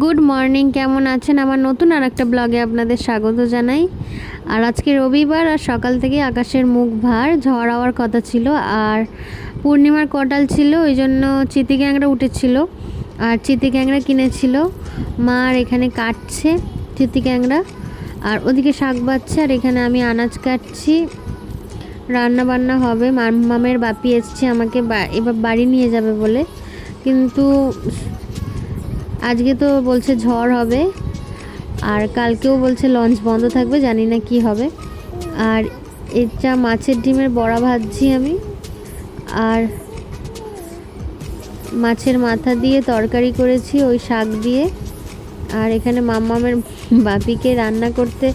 Good morning, কেমন আছেন? আমার নতুন আর একটা ব্লগে আপনাদের স্বাগত জানাই। আর আজকে রবিবার, আর সকাল থেকে আকাশের মুখ ভার, ঝড় হওয়ার কথা ছিল। আর পূর্ণিমার কটাল ছিল, ওই জন্য চিতি ক্যাংড়া উঠেছিল। আর চিতি ক্যাংড়া কিনেছিল মা, আর এখানে কাটছে চিতি ক্যাংড়া। আর ওদিকে শাক বাচ্ছে, আর এখানে আমি আনাজ কাটছি। রান্না বান্না হবে। মামের বাপি এসছে আমাকে এবার বাড়ি নিয়ে যাবে বলে, কিন্তু আজকে তো বলছে ঝড় হবে, আর কালকেও বলছে লঞ্চ বন্ধ থাকবে, জানি না কি হবে। আর এটা মাছের ডিমের বড়া ভাজছি আমি, আর মাছের মাথা দিয়ে তরকারি করেছি ওই শাক দিয়ে। আর এখানে মাম্মামের বাপিকে রান্না করতে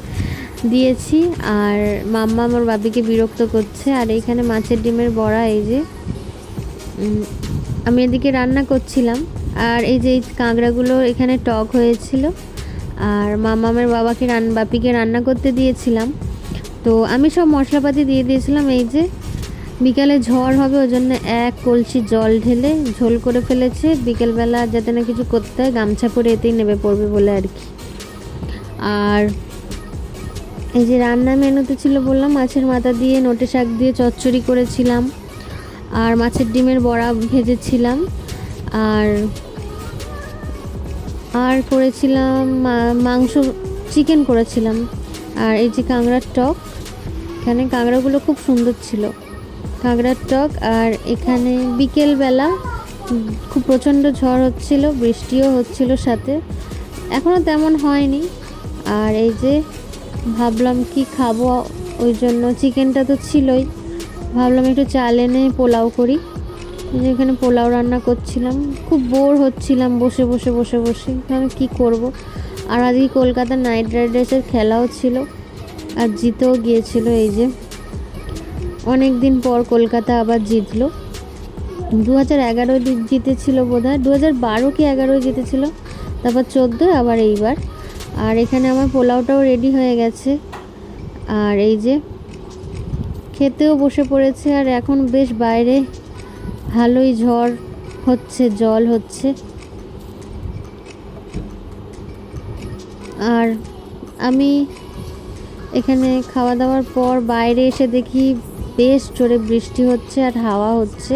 দিয়েছি, আর মাম্মা আমার বাপিকে বিরক্ত করছে। আর এইখানে মাছের ডিমের বড়া, এই যে আমি এদিকে রান্না করছিলাম। আর এই যে কাঁকড়াগুলো এখানে টক হয়েছিল, আর মামামের বাপিকে রান্না করতে দিয়েছিলাম। তো আমি সব মশলাপাতি দিয়ে দিয়েছিলাম। এই যে বিকালে ঝড় হবে, ওই জন্য এক কলসি জল ঢেলে ঝোল করে ফেলেছে। বিকেলবেলা যাতে না কিছু করতে হয়, গামছা পরে এতেই নেমে পড়বে বলে আর কি। আর এই যে রান্না মেনুতে ছিল বললাম, মাছের মাথা দিয়ে নোটে শাক দিয়ে চচ্চড়ি করেছিলাম, আর মাছের ডিমের বড়া ভেজেছিলাম, আর করেছিলাম মাংস, চিকেন করেছিলাম। আর এই যে কাঁকড়ার টক, এখানে কাঁকড়াগুলো খুব সুন্দর ছিল, কাঁকড়ার টক। আর এখানে বিকেলবেলা খুব প্রচণ্ড ঝড় হচ্ছিল, বৃষ্টিও হচ্ছিল সাথে, এখনও তেমন হয়নি। আর এই যে ভাবলাম কি খাবো, ওই জন্য চিকেনটা তো ছিলই, ভাবলাম একটু চাল এনে পোলাও করি। যেখানে পোলাও রান্না করছিলাম, খুব বোর হচ্ছিলাম বসে বসে আমি কী করব। আর আজকে কলকাতা নাইট রাইডার্সের খেলাও ছিল, আর জিতেও গিয়েছিল। এই যে অনেক দিন পর কলকাতা আবার জিতলো। 2011 জিতেছিল বোধ হয়, 2012 কি 11 জিতেছিল, তারপর 14, আবার এইবার। আর এখানে আমার পোলাওটাও রেডি হয়ে গেছে। আর এই যে খেতেও বসে পড়েছে। আর এখন বেশ বাইরে ভালোই ঝড় হচ্ছে, জল হচ্ছে। আর আমি এখানে খাওয়া দাওয়ার পর বাইরে এসে দেখি বেশ জোরে বৃষ্টি হচ্ছে আর হাওয়া হচ্ছে।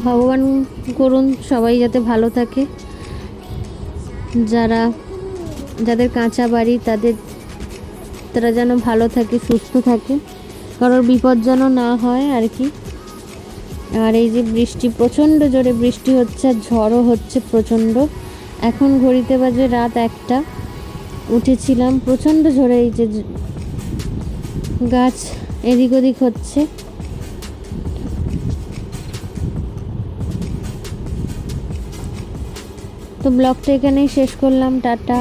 ভগবান করুন সবাই যাতে ভালো থাকে, যাদের কাঁচা বাড়ি তারা যেন ভালো থাকে, সুস্থ থাকে, কারোর বিপদ যেন না হয় আর কি। আর এই যে বৃষ্টি, প্রচণ্ড জোরে বৃষ্টি হচ্ছে, আর ঝড়ও হচ্ছে প্রচণ্ড। এখন ঘড়িতে বাজে রাত 1টা। উঠেছিলাম প্রচণ্ড ঝড়ে, এই যে গাছ এদিক ওদিক হচ্ছে। তো ব্লগটা এখানেই শেষ করলাম, টাটা।